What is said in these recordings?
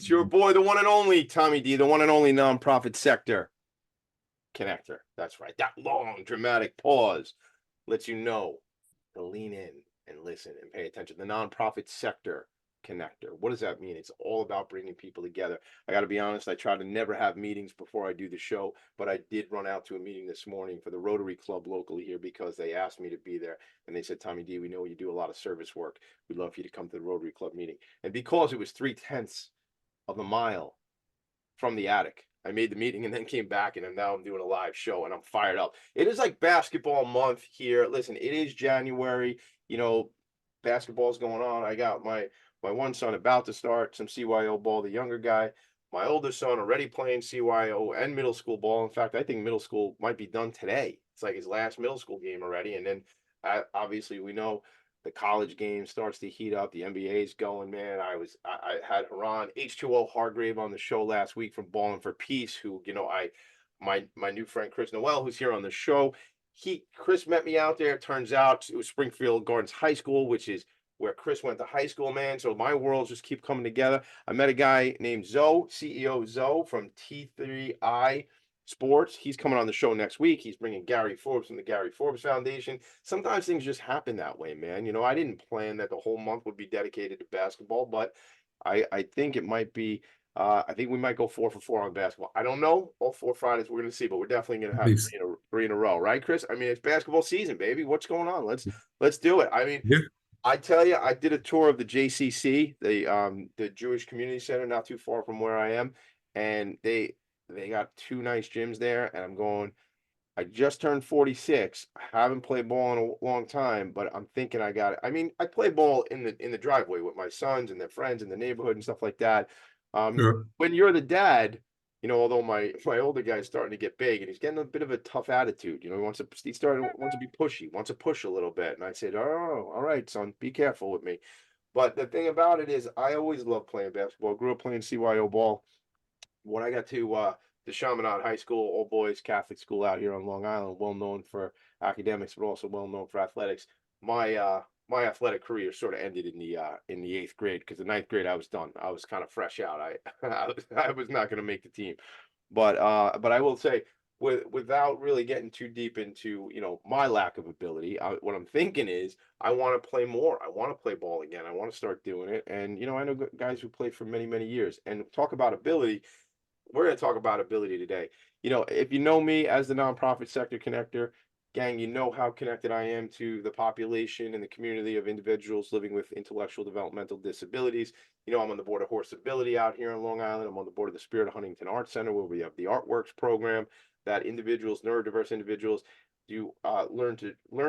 It's your boy, the one and only Tommy D, the one and only nonprofit sector connector. That's right. That long, dramatic pause lets you know to lean in and listen and pay attention. The nonprofit sector connector. What does that mean? It's all about bringing people together. I got to be honest, I try to never have meetings before I do the show, but I did run out to a meeting this morning for the Rotary Club locally here because they asked me to be there. And they said, Tommy D, we know you do a lot of service work. We'd love for you to come to the Rotary Club meeting. And because it was 3/10 of a mile from the attic, I made the meeting and then came back, and now I'm doing a live show and I'm fired up. It is like basketball month here. Listen, it is January. Basketball's going on. I got my one son about to start some CYO ball, the younger guy. My older son already playing CYO and middle school ball. In fact, I think middle school might be done today. It's like his last middle school game already. And then obviously we know the college game starts to heat up. The NBA's going, man. I had Haran H2O Hargrave on the show last week from Ballin' for Peace, who, my new friend Chris Noel, who's here on the show. Chris met me out there. Turns out it was Springfield Gardens High School, which is where Chris went to high school, man. So my worlds just keep coming together. I met a guy named Zoe, CEO Zoe from T3I Sports. He's coming on the show next week. He's bringing Gary Forbes from the Gary Forbes Foundation. Sometimes things just happen that way, man. I didn't plan that the whole month would be dedicated to basketball, but I think it might be. I think we might go 4 for 4 on basketball. I don't know. All 4 Fridays we're going to see, but we're definitely going to have three in a row, right, Chris? I mean, it's basketball season, baby. What's going on? Let's do it. I mean, Yeah. I tell you, I did a tour of the JCC, the Jewish Community Center, not too far from where I am, and they got 2 nice gyms there. And I'm going. I just turned 46. I haven't played ball in a long time, but I'm thinking I got it. I mean, I play ball in the driveway with my sons and their friends in the neighborhood and stuff like that. Sure. When you're the dad, although my older guy's starting to get big and he's getting a bit of a tough attitude, he wants to be pushy, wants to push a little bit. And I said, oh, all right, son, be careful with me. But the thing about it is I always loved playing basketball. Grew up playing CYO ball. When I got to the Chaminade High School, all boys Catholic school out here on Long Island, well known for academics, but also well known for athletics. My athletic career sort of ended in the 8th grade, because the 9th grade I was done. I was kind of fresh out. I was not going to make the team, but I will say, without really getting too deep into my lack of ability, what I'm thinking is I want to play more. I want to play ball again. I want to start doing it. And I know guys who played for many years. And talk about ability. We're going to talk about ability today. If you know me as the nonprofit sector connector, gang, you know how connected I am to the population and the community of individuals living with intellectual developmental disabilities. I'm on the board of Horse Ability out here in Long Island. I'm on the board of the Spirit of Huntington Arts Center, where we have the Artworks program that neurodiverse individuals do learn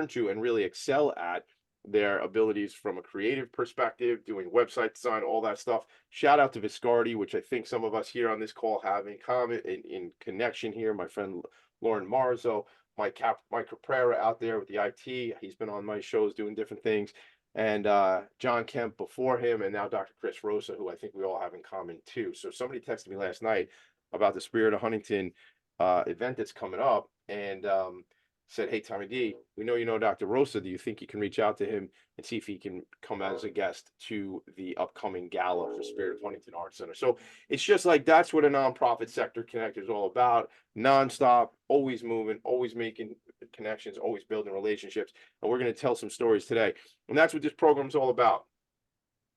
to and really excel at their abilities from a creative perspective, doing website design, all that stuff. Shout out to Viscardi, which I think some of us here on this call have in common, in connection here. My friend Lauren Marzo, Mike Caprera out there with the IT. He's been on my shows doing different things. And John Kemp before him, and now Dr. Chris Rosa, who I think we all have in common too. So somebody texted me last night about the Spirit of Huntington event that's coming up, and said, hey, Tommy D, we know you know Dr. Rosa. Do you think you can reach out to him and see if he can come as a guest to the upcoming gala for Spirit of Huntington Arts Center? So it's just like, that's what a nonprofit sector connector is all about. Nonstop, always moving, always making connections, always building relationships. And we're going to tell some stories today. And that's what this program is all about.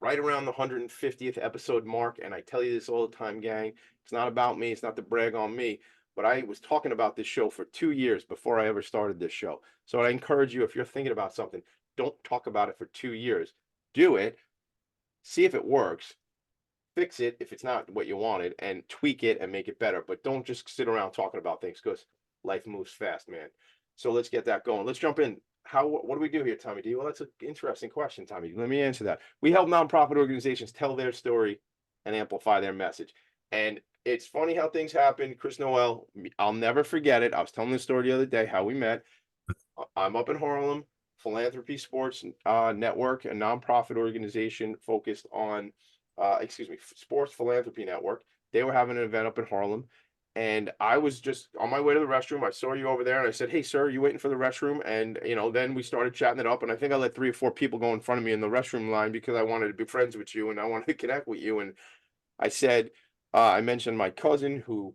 Right around the 150th episode mark. And I tell you this all the time, gang. It's not about me. It's not to brag on me. But I was talking about this show for 2 years before I ever started this show. So I encourage you, if you're thinking about something, don't talk about it for 2 years. Do it. See if it works. Fix it if it's not what you wanted, and tweak it and make it better. But don't just sit around talking about things, because life moves fast, man. So let's get that going. Let's jump in. What do we do here, Tommy D? Well, that's an interesting question, Tommy. Let me answer that. We help nonprofit organizations tell their story and amplify their message. And it's funny how things happen. Chris Noel, I'll never forget it. I was telling this story the other day, how we met. I'm up in Harlem, Philanthropy Sports Network, a nonprofit organization focused on, Sports Philanthropy Network. They were having an event up in Harlem, and I was just on my way to the restroom. I saw you over there, and I said, hey, sir, you waiting for the restroom? And, then we started chatting it up, and I think I let 3 or 4 people go in front of me in the restroom line, because I wanted to be friends with you, and I wanted to connect with you. And I said, I mentioned my cousin who,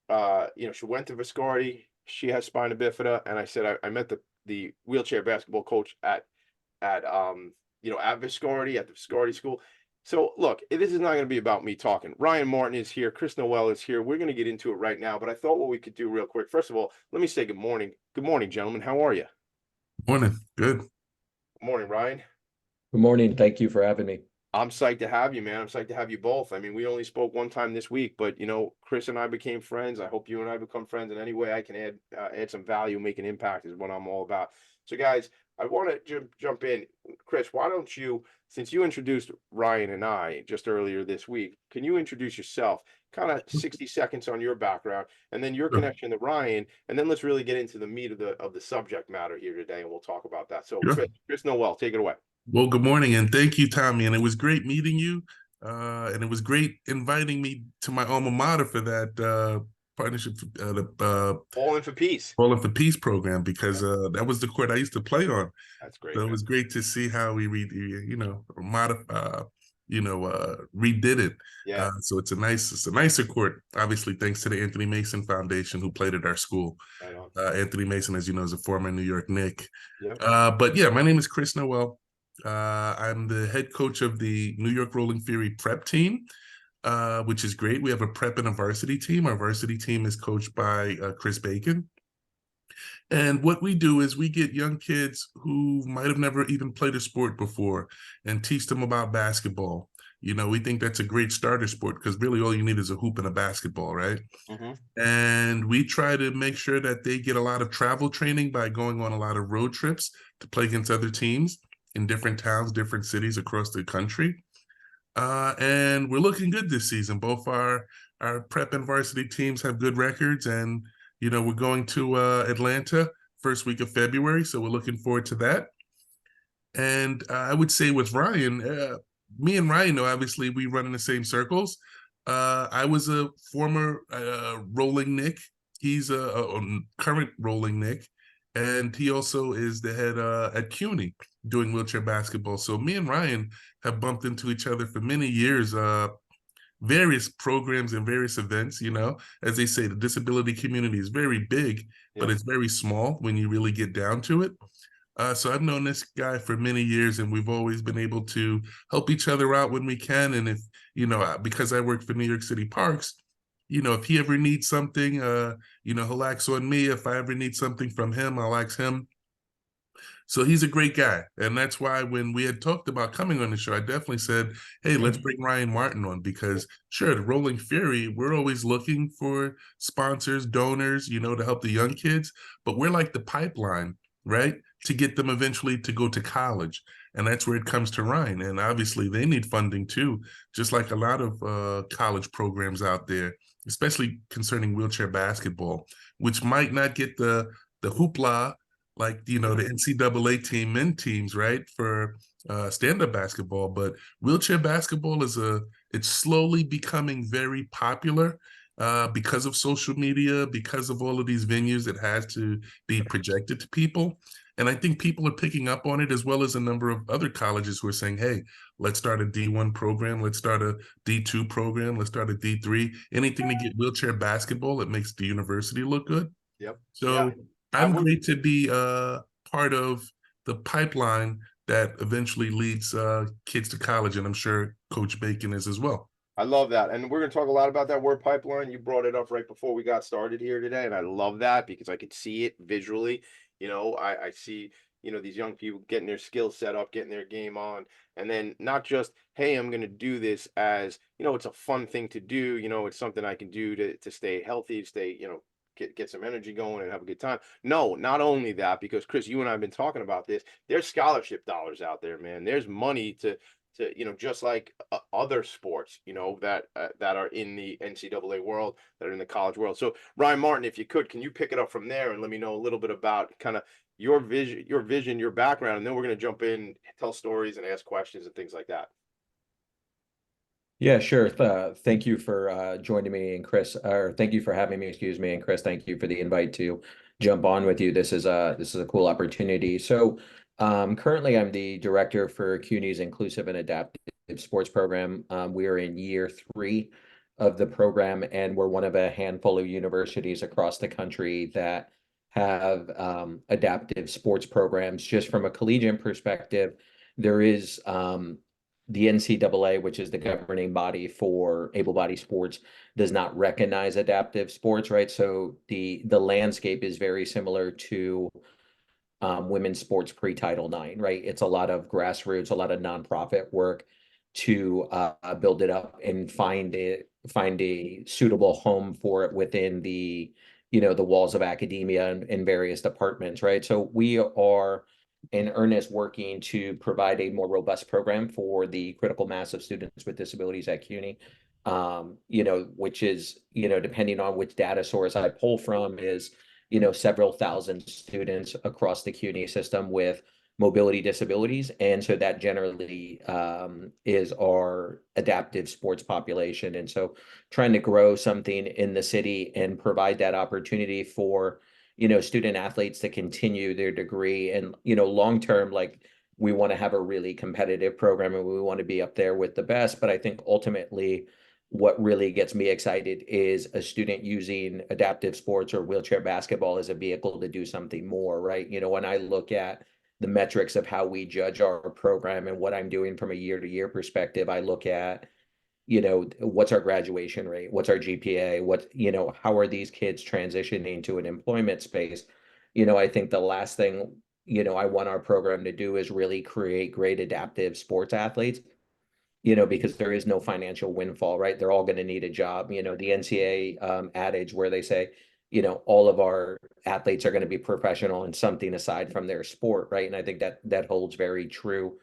she went to Viscardi. She has spina bifida, and I said I met the wheelchair basketball coach at at Viscardi at the Viscardi school. So look, this is not going to be about me talking. Ryan Martin is here. Chris Noel is here. We're going to get into it right now. But I thought what we could do real quick. First of all, let me say good morning. Good morning, gentlemen. How are you? Morning. Good. Good morning, Ryan. Good morning. Thank you for having me. I'm psyched to have you, man. I'm psyched to have you both. I mean, we only spoke one time this week, but Chris and I became friends. I hope you and I become friends in any way I can add some value, make an impact is what I'm all about. So, guys, I want to jump in. Chris, why don't you, since you introduced Ryan and I just earlier this week, can you introduce yourself? Kind of 60 seconds on your background, and then your Sure. connection to Ryan, and then let's really get into the meat of the subject matter here today, and we'll talk about that. So, Sure. Chris Noel, take it away. Well, good morning, and thank you, Tommy. And it was great meeting you. And it was great inviting me to my alma mater for that partnership, the All in for peace. Falling for Peace program, because that was the court I used to play on. That's great, So it man. was great to see how we redid it. Yeah. So it's a nicer court, obviously, thanks to the Anthony Mason Foundation who played at our school. Right on. Anthony Mason, as you know, is a former New York Knick. Yeah. But yeah, my name is Chris Noel. I'm the head coach of the New York Rolling Fury prep team, which is great. We have a prep and a varsity team. Our varsity team is coached by Chris Bacon. And what we do is we get young kids who might have never even played a sport before and teach them about basketball. We think that's a great starter sport because really all you need is a hoop and a basketball, right? Mm-hmm. And we try to make sure that they get a lot of travel training by going on a lot of road trips to play against other teams in different towns, different cities across the country. And we're looking good this season. Both our prep and varsity teams have good records, and we're going to Atlanta first week of February, so we're looking forward to that. And I would say with Ryan, me and Ryan, obviously we run in the same circles. I was a former rolling Knick. He's a current rolling Knick, and he also is the head at CUNY doing wheelchair basketball. So me and Ryan have bumped into each other for many years, various programs and various events. As they say, the disability community is very big, but it's very small when you really get down to it. So I've known this guy for many years, and we've always been able to help each other out when we can. And if, because I work for New York City Parks, if he ever needs something, he'll ask on me. If I ever need something from him, I'll ask him. So he's a great guy. And that's why when we had talked about coming on the show, I definitely said, hey, let's bring Ryan Martin on, because sure, the Rolling Fury, we're always looking for sponsors, donors, to help the young kids, but we're like the pipeline, right? To get them eventually to go to college. And that's where it comes to Ryan. And obviously they need funding too, just like a lot of college programs out there, especially concerning wheelchair basketball, which might not get the hoopla like, the NCAA team, men teams, right, for stand-up basketball. But wheelchair basketball it's slowly becoming very popular because of social media, because of all of these venues it has to be projected to people. And I think people are picking up on it, as well as a number of other colleges who are saying, hey, let's start a D1 program. Let's start a D2 program. Let's start a D3. Anything to get wheelchair basketball that makes the university look good. Yep. So Yeah. I'm great to be part of the pipeline that eventually leads kids to college. And I'm sure Coach Bacon is as well. I love that. And we're going to talk a lot about that word pipeline. You brought it up right before we got started here today. And I love that because I could see it visually. I see, these young people getting their skills set up, getting their game on. And then not just, hey, I'm going to do this as, it's a fun thing to do. It's something I can do to stay healthy, stay, get some energy going and have a good time. No, not only that, because Chris, you and I have been talking about this. There's scholarship dollars out there, man. There's money to just like other sports, that are in the NCAA world, that are in the college world. So Ryan Martin, if you could, can you pick it up from there and let me know a little bit about kind of your vision, your background, and then we're going to jump in, tell stories, and ask questions and things like that. Yeah, sure. Thank you for joining me, and Chris, or thank you for having me, excuse me, and Chris, thank you for the invite to jump on with you. This is a cool opportunity. So currently I'm the director for CUNY's Inclusive and Adaptive sports program. We are in year 3 of the program, and we're one of a handful of universities across the country that have adaptive sports programs. Just from a collegiate perspective, there is the NCAA, which is the governing body for able-bodied sports, does not recognize adaptive sports, right? So the landscape is very similar to women's sports pre-Title IX, right? It's a lot of grassroots, a lot of nonprofit work to build it up and find a suitable home for it within the the walls of academia and in various departments, right? So we are in earnest working to provide a more robust program for the critical mass of students with disabilities at CUNY. Which is, depending on which data source I pull from, is several thousand students across the CUNY system with mobility disabilities. And so that generally is our adaptive sports population. And so trying to grow something in the city and provide that opportunity for, student athletes to continue their degree. And, long term, like, we want to have a really competitive program and we want to be up there with the best. But I think ultimately, what really gets me excited is a student using adaptive sports or wheelchair basketball as a vehicle to do something more, right? When I look at the metrics of how we judge our program and what I'm doing from a year-to-year perspective, I look at, what's our graduation rate? What's our GPA? How are these kids transitioning to an employment space? I think the last thing, I want our program to do is really create great adaptive sports athletes, because there is no financial windfall, right? They're all going to need a job. The NCAA adage where they say, all of our athletes are going to be professional in something aside from their sport, right? And I think that holds very true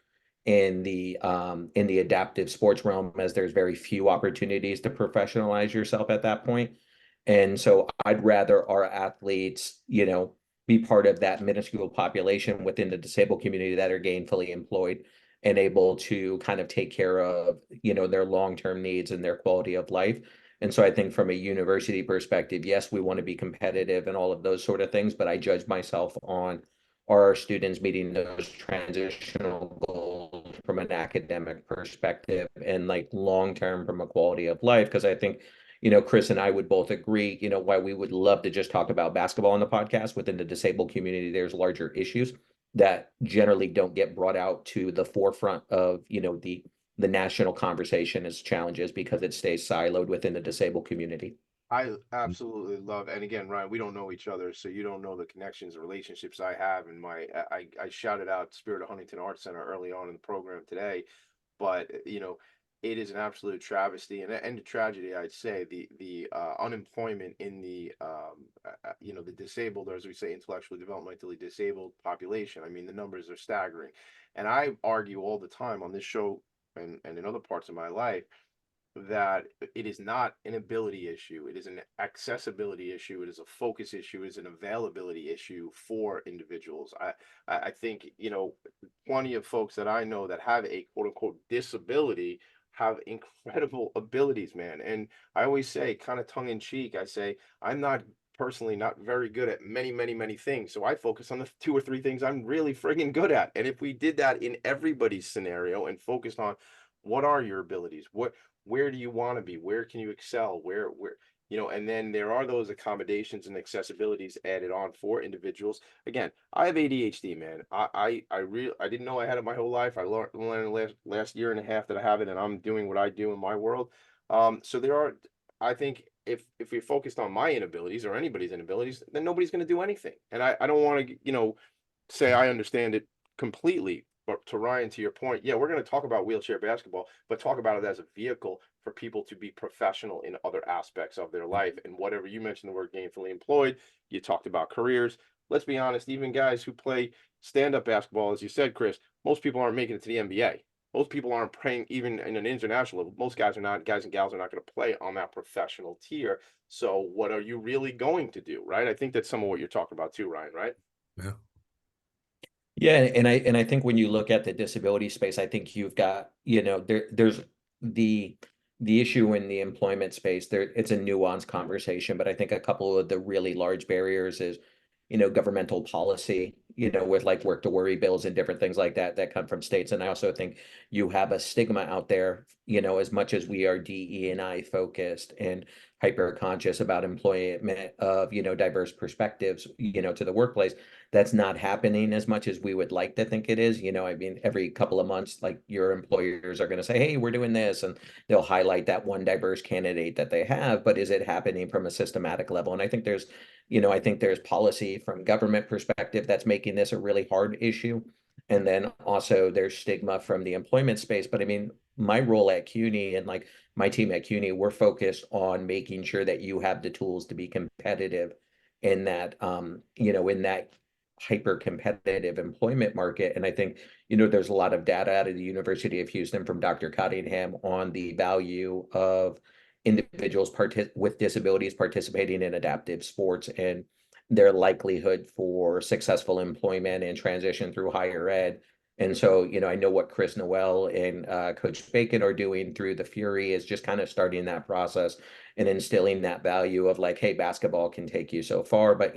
in the adaptive sports realm, as there's very few opportunities to professionalize yourself at that point. And so I'd rather our athletes, be part of that minuscule population within the disabled community that are gainfully employed and able to kind of take care of, their long-term needs and their quality of life. And so I think from a university perspective, yes, we want to be competitive and all of those sort of things, but I judge myself on, are our students meeting those transitional goals from an academic perspective and like long-term from a quality of life? Because I think, Chris and I would both agree, why we would love to just talk about basketball on the podcast. Within the disabled community, there's larger issues that generally don't get brought out to the forefront of, the national conversation as challenges because it stays siloed within the disabled community. I absolutely love, and again, Ryan, we don't know each other, so you don't know the connections, relationships I have in I shouted out Spirit of Huntington Arts Center early on in the program today, but it is an absolute travesty and a tragedy, I'd say, the unemployment in the the disabled, or as we say, intellectually developmentally disabled population. I mean, the numbers are staggering, and I argue all the time on this show and in other parts of my life that it is not an ability issue. It is an accessibility issue. It is a focus issue. It is an availability issue for individuals. I think, plenty of folks that I know that have a quote unquote disability have incredible abilities, man. And I always say, kind of tongue in cheek, I say, I'm not personally not very good at many, many, many things. So I focus on the 2 or 3 things I'm really friggin' good at. And if we did that in everybody's scenario and focused on what are your abilities, where do you want to be, where can you excel, where and then there are those accommodations and accessibilities added on for individuals. Again, I have ADHD, man. I didn't know I had it my whole life. I learned last year and a half that I have it, and I'm doing what I do in my world. So there are, I think, if we focused on my inabilities or anybody's inabilities, then nobody's going to do anything. And I don't want to say I understand it completely. But to Ryan, to your point, yeah, we're going to talk about wheelchair basketball, but talk about it as a vehicle for people to be professional in other aspects of their life. And whatever you mentioned, the word gainfully employed, you talked about careers. Let's be honest, even guys who play stand-up basketball, as you said, Chris, most people aren't making it to the NBA. Most people aren't playing even in an international level. Most guys and gals are not going to play on that professional tier. So what are you really going to do, right? I think that's some of what you're talking about too, Ryan, right? Yeah. Yeah, and I think when you look at the disability space, I think you've got, there's the issue in the employment space. It's a nuanced conversation, but I think a couple of the really large barriers is, governmental policy, with like work to worry bills and different things like that that come from states. And I also think you have a stigma out there, as much as we are DE&I focused and hyper conscious about employment of, diverse perspectives, to the workplace, that's not happening as much as we would like to think it is. I mean, every couple of months, like your employers are going to say, hey, we're doing this, and they'll highlight that one diverse candidate that they have, but is it happening from a systematic level? And I think there's policy from government perspective that's making this a really hard issue. And then also there's stigma from the employment space. But I mean, my role at CUNY and like my team at CUNY, we're focused on making sure that you have the tools to be competitive in that, in that hyper competitive employment market. And I think, there's a lot of data out of the University of Houston from Dr. Cottingham on the value of individuals with disabilities participating in adaptive sports and their likelihood for successful employment and transition through higher ed. And so, I know what Chris Noel and Coach Bacon are doing through the Fury is just kind of starting that process and instilling that value of like, hey, basketball can take you so far. But,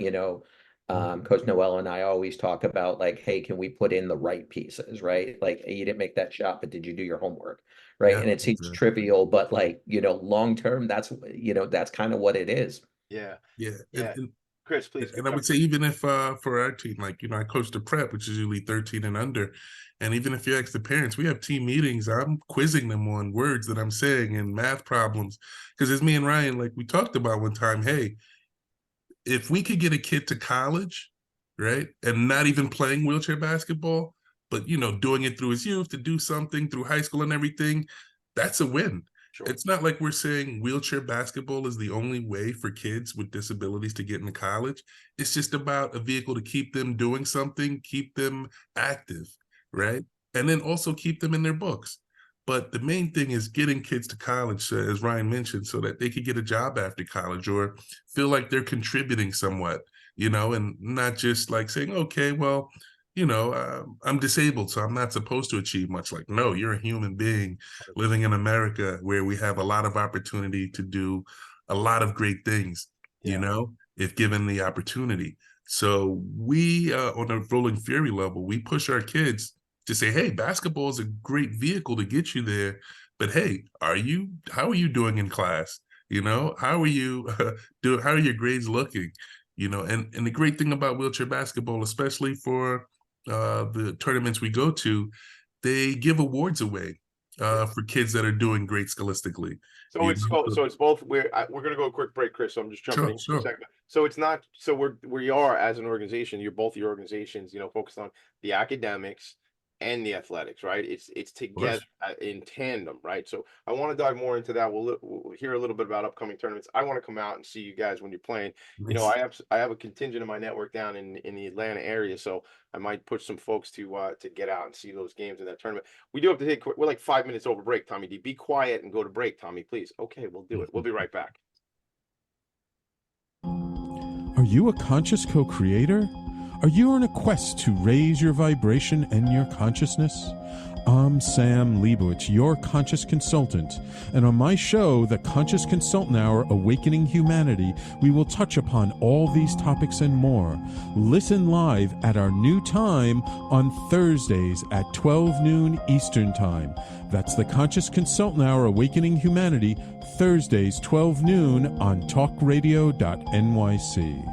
Coach Noel and I always talk about like, hey, can we put in the right pieces, right? Like, hey, you didn't make that shot, but did you do your homework? Right. Yeah, And it seems exactly. trivial, but like, long term, that's kind of what it is. Yeah. Yeah. Yeah. Chris, please. And I would say even if for our team, like, I coach the prep, which is usually 13 and under. And even if you ask the parents, we have team meetings, I'm quizzing them on words that I'm saying and math problems. Because as me and Ryan, like we talked about one time, hey, if we could get a kid to college, right, and not even playing wheelchair basketball, but, doing it through his youth to do something through high school and everything, that's a win. Sure. It's not like we're saying wheelchair basketball is the only way for kids with disabilities to get into college. It's just about a vehicle to keep them doing something, keep them active, right? And then also keep them in their books. But the main thing is getting kids to college, as Ryan mentioned, so that they could get a job after college or feel like they're contributing somewhat, and not just like saying, okay, well, I'm disabled, so I'm not supposed to achieve much. Like, no, you're a human being living in America where we have a lot of opportunity to do a lot of great things, if given the opportunity. So we, on a Rolling Fury level, we push our kids to say, hey, basketball is a great vehicle to get you there. But hey, how are you doing in class? How are you how are your grades looking? And the great thing about wheelchair basketball, especially for the tournaments we go to, they give awards away for kids that are doing great scholastically. So it's both. We're going to go a quick break, Chris. So I'm just jumping in for a second. So it's not. So we are as an organization. Both your organizations, focused on the academics and the athletics, right? It's together in tandem, right? So I want to dive more into that. We'll hear a little bit about upcoming tournaments. I want to come out and see you guys when you're playing. Nice. I have a contingent of my network down in the Atlanta area, so I might push some folks to get out and see those games in that tournament. We do have to take. We're like 5 minutes over break, Tommy D. Be quiet and go to break, Tommy, please. Okay, we'll do it. We'll be right back. Are you a conscious co-creator? Are you on a quest to raise your vibration and your consciousness? I'm Sam Leibowitz, your conscious consultant, and on my show, The Conscious Consultant Hour, Awakening Humanity, we will touch upon all these topics and more. Listen live at our new time on Thursdays at 12 noon Eastern Time. That's The Conscious Consultant Hour, Awakening Humanity, Thursdays 12 noon on talkradio.nyc.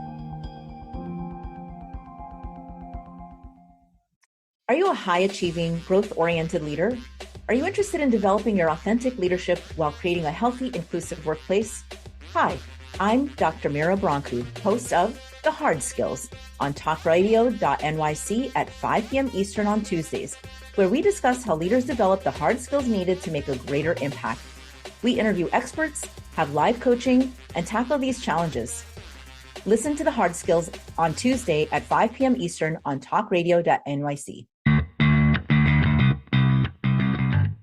Are you a high-achieving, growth-oriented leader? Are you interested in developing your authentic leadership while creating a healthy, inclusive workplace? Hi, I'm Dr. Mira Brancu, host of The Hard Skills on talkradio.nyc at 5 p.m. Eastern on Tuesdays, where we discuss how leaders develop the hard skills needed to make a greater impact. We interview experts, have live coaching, and tackle these challenges. Listen to The Hard Skills on Tuesday at 5 p.m. Eastern on talkradio.nyc.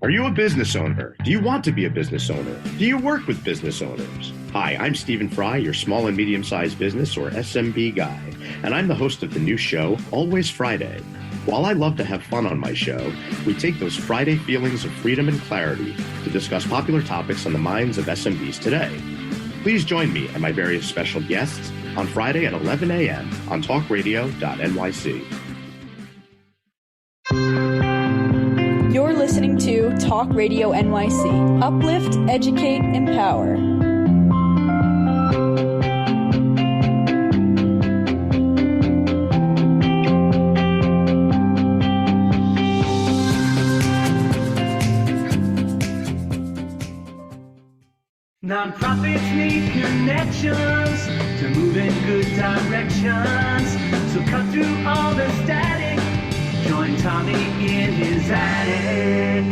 Are you a business owner? Do you want to be a business owner? Do you work with business owners? Hi, I'm Stephen Fry, your small and medium-sized business or SMB guy, and I'm the host of the new show, Always Friday. While I love to have fun on my show, we take those Friday feelings of freedom and clarity to discuss popular topics on the minds of SMBs today. Please join me and my various special guests on Friday at 11 a.m. on talkradio.nyc. Talk Radio NYC. Uplift, educate, empower. Nonprofits need connections to move in good directions. So cut through all the static. Join Tommy in his attic.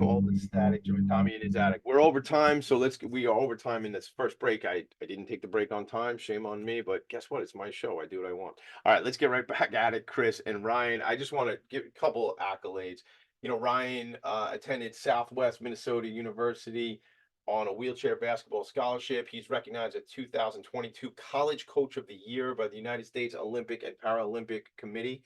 All the static. Join Tommy in his attic. We're overtime, so we are overtime in this first break. I didn't take the break on time. Shame on me, but guess what? It's my show. I do what I want. All right, let's get right back at it, Chris and Ryan. I just want to give a couple accolades. Ryan attended Southwest Minnesota University on a wheelchair basketball scholarship. He's recognized as 2022 College Coach of the Year by the United States Olympic and Paralympic Committee.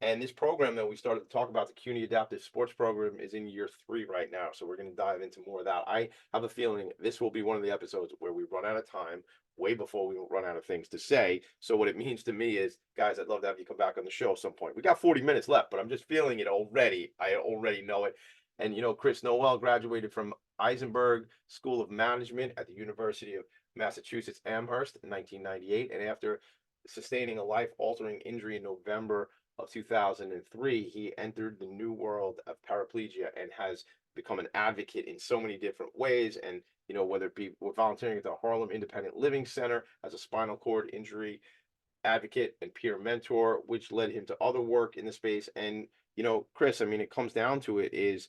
And this program that we started to talk about, the CUNY Adaptive Sports Program, is in year 3 right now. So we're going to dive into more of that. I have a feeling this will be one of the episodes where we run out of time way before we run out of things to say. So what it means to me is, guys, I'd love to have you come back on the show at some point. We got 40 minutes left, but I'm just feeling it already. I already know it. And, Chris, Noel graduated from Eisenberg School of Management at the University of Massachusetts Amherst in 1998. And after sustaining a life-altering injury in November of 2003, he entered the new world of paraplegia and has become an advocate in so many different ways. And, whether it be volunteering at the Harlem Independent Living Center as a spinal cord injury advocate and peer mentor, which led him to other work in the space. And, Chris, I mean, it comes down to it is,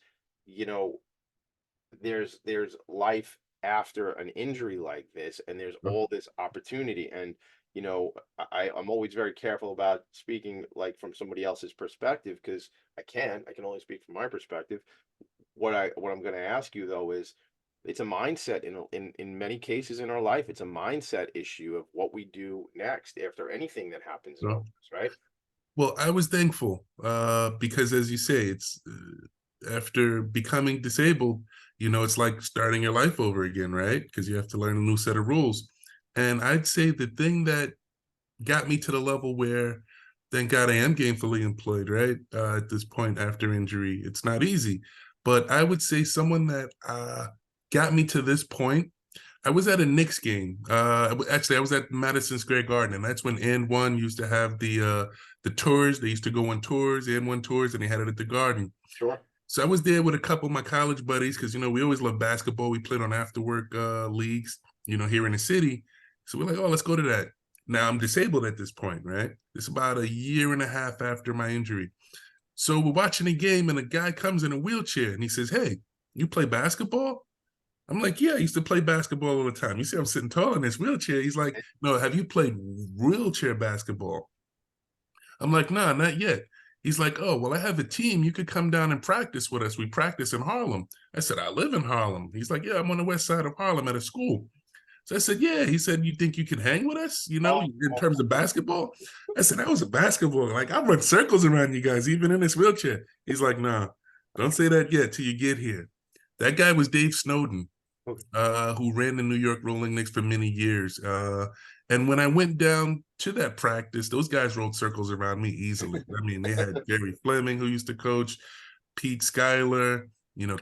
there's life after an injury like this, and there's all this opportunity. And I'm always very careful about speaking like from somebody else's perspective, because I can only speak from my perspective. What I'm going to ask you though is, it's a mindset in many cases in our life. It's a mindset issue of what we do next after anything that happens in our lives, right? Well, I was thankful because, as you say, it's after becoming disabled, it's like starting your life over again, right? Because you have to learn a new set of rules. And I'd say the thing that got me to the level where, thank God, I am gainfully employed, right? At this point after injury, it's not easy. But I would say someone that got me to this point, I was at a Knicks game. Actually, I was at Madison Square Garden, and that's when And One used to have the tours. They used to go on tours, And One tours, and they had it at the Garden. Sure. So I was there with a couple of my college buddies because, we always love basketball. We played on after-work leagues, here in the city. So we're like, oh, let's go to that. Now I'm disabled at this point, right? It's about a year and a half after my injury. So we're watching a game, and a guy comes in a wheelchair, and he says, hey, you play basketball? I'm like, yeah, I used to play basketball all the time. You see, I'm sitting tall in this wheelchair. He's like, no, have you played wheelchair basketball? I'm like, nah, not yet. He's like, oh, well, I have a team. You could come down and practice with us. We practice in Harlem. I said, I live in Harlem. He's like, yeah, I'm on the west side of Harlem at a school. So I said, yeah. He said, you think you can hang with us, in terms of basketball? I said, that was a basketball. Like, I run circles around you guys, even in this wheelchair. He's like, nah, don't say that yet till you get here. That guy was Dave Snowden, who ran the New York Rolling Knicks for many years. And when I went down to that practice, those guys rolled circles around me easily. I mean, they had Gary Fleming, who used to coach, Pete Schuyler,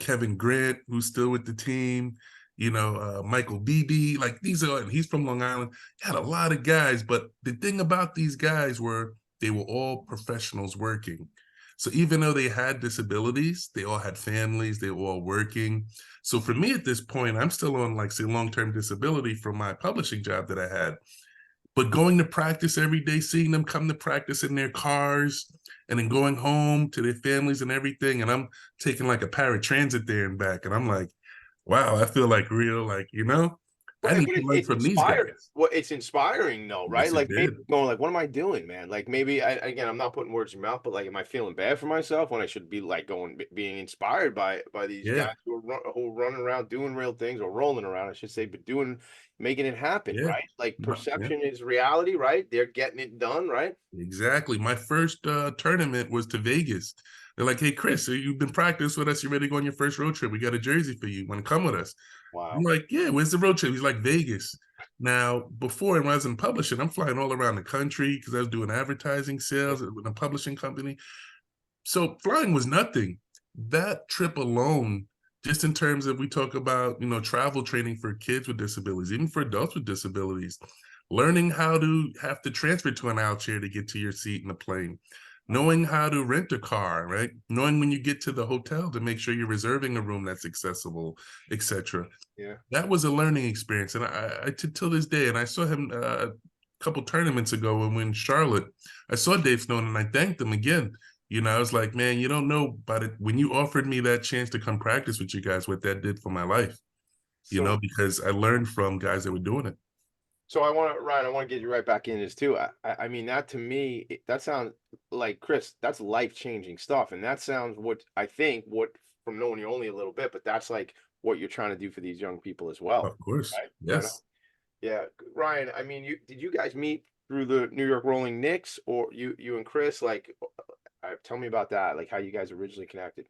Kevin Grant, who's still with the team, Michael Beebe. Like, he's from Long Island. Had a lot of guys, but the thing about these guys were they were all professionals working. So even though they had disabilities, they all had families, they were all working. So for me at this point, I'm still on, like, say, long-term disability from my publishing job that I had. But going to practice every day, seeing them come to practice in their cars, and then going home to their families and everything, and I'm taking like a paratransit there and back, and I'm like, wow, I feel like real, like, I need to learn from these guys. Well, it's inspiring though, right? Yes, like maybe going like, what am I doing, man? Like maybe again, I'm not putting words in your mouth, but like, am I feeling bad for myself when I should be like being inspired by these guys who are running around doing real things, or rolling around, I should say, but making it happen, right? Like perception is reality, right? They're getting it done, right? Exactly. My first tournament was to Vegas. They're like, hey, Chris, so you've been practicing with us. You're ready to go on your first road trip. We got a jersey for you. Want to come with us? Wow. I'm like, yeah, where's the road trip? He's like, Vegas. Now, before, when I was in publishing, I'm flying all around the country because I was doing advertising sales with a publishing company. So flying was nothing. that trip alone, just in terms of, we talk about, travel training for kids with disabilities, even for adults with disabilities, learning how to have to transfer to an aisle chair to get to your seat in the plane, knowing how to rent a car, right? Knowing when you get to the hotel to make sure you're reserving a room that's accessible, etc. Yeah. That was a learning experience. And I till this day, and I saw him a couple tournaments ago when we were in Charlotte, I saw Dave Snowden and I thanked him again. I was like, man, you don't know about it. When you offered me that chance to come practice with you guys, what that did for my life, because I learned from guys that were doing it. So Ryan, I want to get you right back in this too. I mean, that to me, that sounds like, Chris, that's life-changing stuff. And that sounds what from knowing you only a little bit, but that's like what you're trying to do for these young people as well. Of course. Right? Yes. Yeah. Ryan, I mean, did you guys meet through the New York Rolling Knicks, or you and Chris, like, tell me about that, like how you guys originally connected?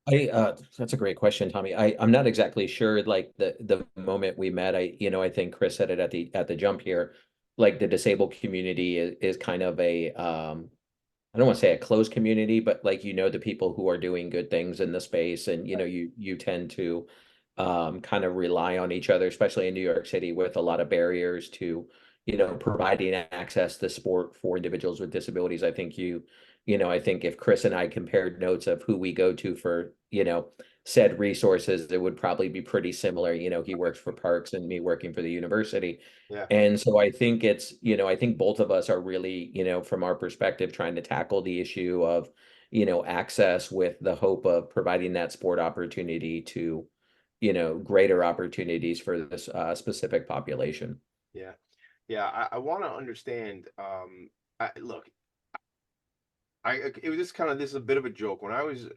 That's a great question, Tommy. I'm not exactly sure, like the moment we met. I think Chris said it at the jump here, like the disabled community is kind of a I don't want to say a closed community, but like, the people who are doing good things in the space, and you tend to kind of rely on each other, especially in New York City with a lot of barriers to, providing access to sport for individuals with disabilities. I think I think if Chris and I compared notes of who we go to for, said resources, it would probably be pretty similar. He works for Parks and me working for the university. Yeah. And so I think I think both of us are really, from our perspective, trying to tackle the issue of, access with the hope of providing that sport opportunity to, greater opportunities for this specific population. Yeah. Yeah. I want to understand, look, it was just this is a bit of a joke. When I was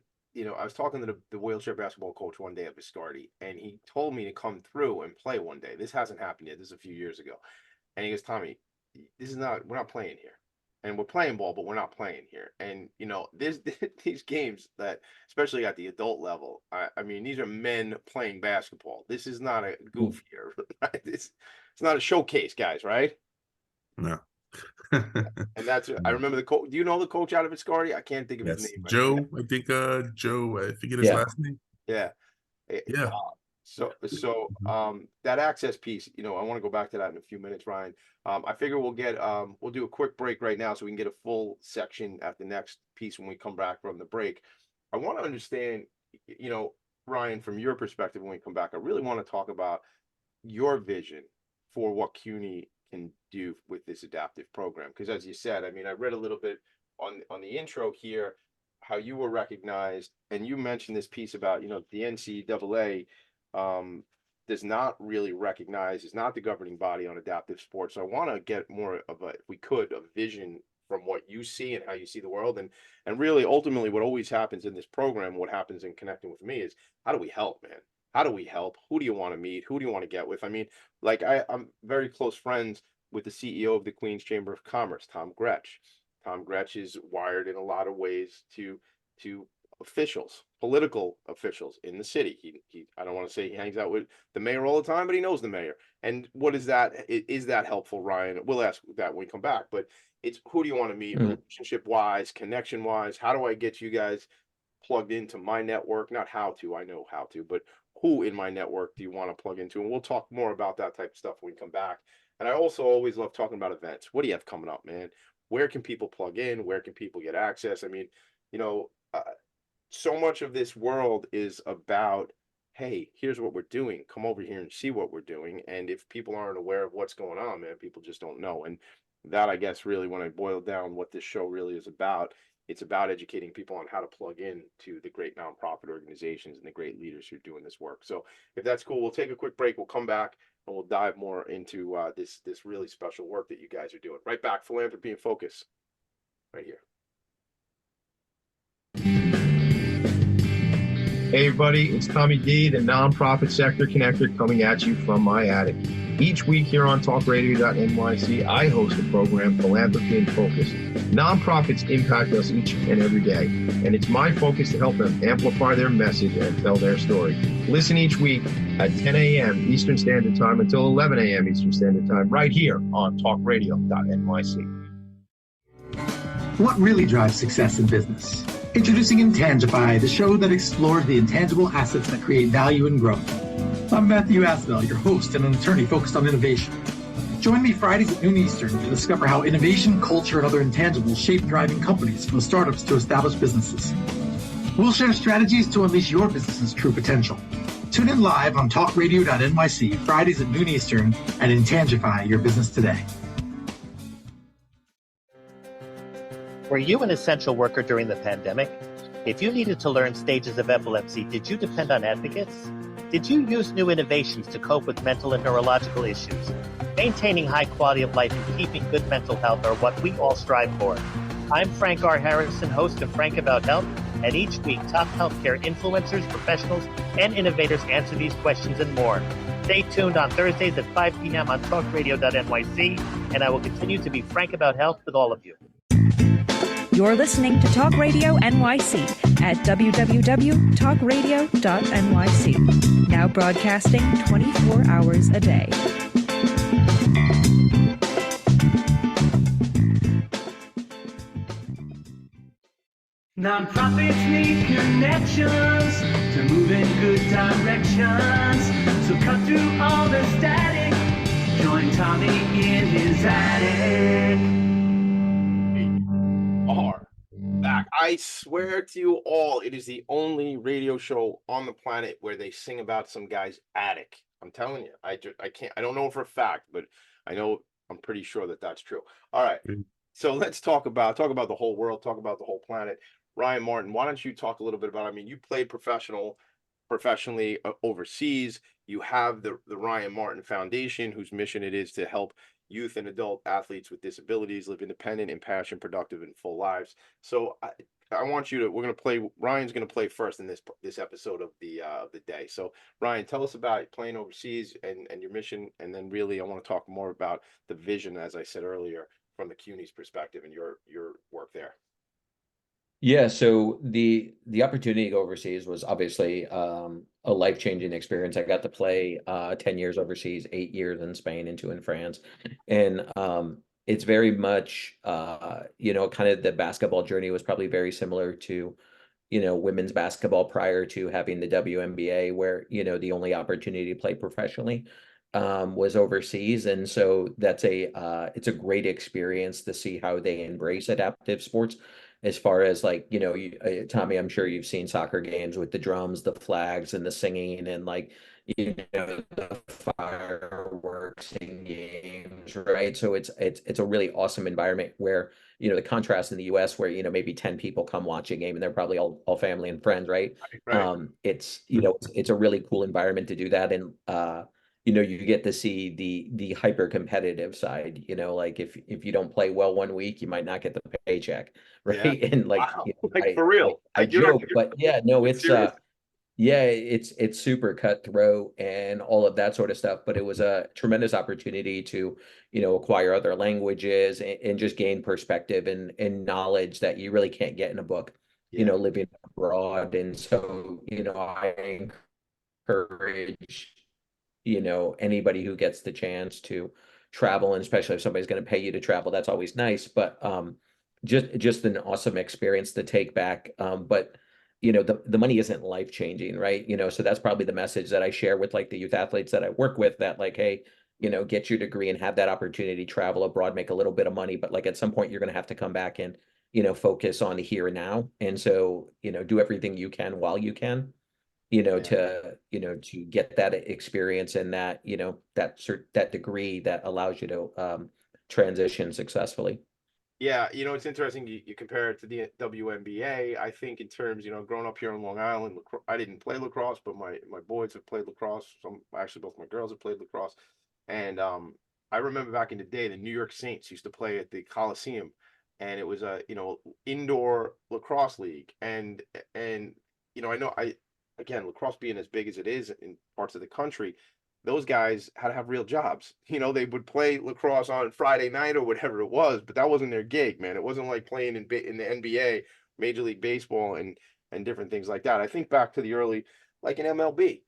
talking to the wheelchair basketball coach one day at Viscardi, and he told me to come through and play one day. This hasn't happened yet. This is a few years ago. And he goes, Tommy, we're not playing here. And we're playing ball, but we're not playing here. And, there's these games that, especially at the adult level, I mean, these are men playing basketball. This is not a goof here, right? It's not a showcase, guys, right? No. And that's, I remember the coach. Do you know the coach out of Viscardi? I can't think of his name. Joe, I think Joe, I forget his last name. Yeah. Yeah. So that access piece, I want to go back to that in a few minutes, Ryan. I figure we'll do a quick break right now so we can get a full section at the next piece when we come back from the break. I want to understand, Ryan, from your perspective when we come back, I really want to talk about your vision for what CUNY can do with this adaptive program. Because as you said, I mean, I read a little bit on the intro here, how you were recognized, and you mentioned this piece about, the NCAA does not really recognize, is not the governing body on adaptive sports. So I want to get more of a vision from what you see and how you see the world. And really, ultimately, what always happens in this program, what happens in connecting with me is, how do we help, man? How do we help? Who do you want to meet? Who do you want to get with? I mean, like I'm very close friends with the CEO of the Queens Chamber of Commerce, Tom Gretsch. Tom Gretsch is wired in a lot of ways to officials, political officials in the city. He I don't want to say he hangs out with the mayor all the time, but he knows the mayor. And what is that? Is that helpful, Ryan? We'll ask that when we come back. But it's, who do you want to meet, relationship wise, connection wise? How do I get you guys plugged into my network? Not how to, I know how to, but who in my network do you want to plug into? And we'll talk more about that type of stuff when we come back. And I also always love talking about events. What do you have coming up, man? Where can people plug in? Where can people get access? I mean, so much of this world is about, hey, here's what we're doing. Come over here and see what we're doing. And if people aren't aware of what's going on, man, people just don't know. And that, I guess, really, when I boil down what this show really is about, it's about educating people on how to plug in to the great nonprofit organizations and the great leaders who are doing this work. So if that's cool, we'll take a quick break. We'll come back and we'll dive more into this really special work that you guys are doing. Right back, Philanthropy and Focus, right here. Hey everybody, it's Tommy D, the Nonprofit Sector Connector, coming at you from my attic. Each week here on talkradio.nyc, I host the program Philanthropy and Focus. Nonprofits impact us each and every day, and it's my focus to help them amplify their message and tell their story. Listen each week at 10 a.m. Eastern Standard Time until 11 a.m. Eastern Standard Time, right here on talkradio.nyc. What really drives success in business? Introducing Intangify, the show that explores the intangible assets that create value and growth. I'm Matthew Asbell, your host and an attorney focused on innovation. Join me Fridays at noon Eastern to discover how innovation, culture, and other intangibles shape thriving companies from startups to established businesses. We'll share strategies to unleash your business's true potential. Tune in live on talkradio.nyc Fridays at noon Eastern and Intangify your business today. Were you an essential worker during the pandemic? If you needed to learn stages of epilepsy, did you depend on advocates? Did you use new innovations to cope with mental and neurological issues? Maintaining high quality of life and keeping good mental health are what we all strive for. I'm Frank R. Harrison, host of Frank About Health, and each week top healthcare influencers, professionals, and innovators answer these questions and more. Stay tuned on Thursdays at 5 p.m. on talkradio.nyc, and I will continue to be frank about health with all of you. You're listening to Talk Radio NYC at www.talkradio.nyc. Now broadcasting 24 hours a day. Nonprofits need connections to move in good directions. So cut through all the static. Join Tommy in his attic. Are back. I swear to you all, it is the only radio show on the planet where they sing about some guy's attic. I'm telling you, I can't. I don't know for a fact, but I'm pretty sure that that's true. All right, so let's talk about the whole world, talk about the whole planet. Ryan Martin, why don't you talk a little bit about? I mean, you played professionally overseas. You have the Ryan Martin Foundation, whose mission it is to help youth and adult athletes with disabilities live independent, impassioned, productive, and full lives. So I want you to. Ryan's going to play first in this episode of the day. So Ryan, tell us about playing overseas and your mission, and then really I want to talk more about the vision, as I said earlier, from the CUNY's perspective and your work there. Yeah, so the opportunity to go overseas was obviously a life-changing experience. I got to play 10 years overseas, 8 years in Spain and 2 in France. And it's very much kind of the basketball journey was probably very similar to women's basketball prior to having the WNBA, where the only opportunity to play professionally was overseas. And so that's it's a great experience to see how they embrace adaptive sports. As far as Tommy, I'm sure you've seen soccer games with the drums, the flags, and the singing, and the fireworks in games, right? So it's a really awesome environment where the contrast in the U.S. where maybe 10 people come watch a game and they're probably all family and friends, right? Right. It's a really cool environment to do that, and you get to see the hyper competitive side, like if you don't play well one week, you might not get the paycheck, right? Yeah. And Wow. For real. I joke, but yeah, no, it's serious? it's super cutthroat and all of that sort of stuff. But it was a tremendous opportunity to, acquire other languages and just gain perspective and knowledge that you really can't get in a book, living abroad. And so, I encourage anybody who gets the chance to travel, and especially if somebody's going to pay you to travel, that's always nice. But just an awesome experience to take back. But the money isn't life changing, right? So that's probably the message that I share with the youth athletes that I work with, that hey, get your degree and have that opportunity, travel abroad, make a little bit of money, but at some point you're going to have to come back and focus on the here and now. And so do everything you can while you can. To get that experience and that, that degree that allows you to transition successfully. Yeah, it's interesting you compare it to the WNBA. I think in terms, growing up here on Long Island, I didn't play lacrosse, but my boys have played lacrosse. Actually, both my girls have played lacrosse. And I remember back in the day, the New York Saints used to play at the Coliseum, and it was a indoor lacrosse league. And again, lacrosse being as big as it is in parts of the country, those guys had to have real jobs. They would play lacrosse on Friday night or whatever it was, but that wasn't their gig, man. It wasn't like playing in the NBA, Major League Baseball, and different things like that. I think back to the early, like in MLB,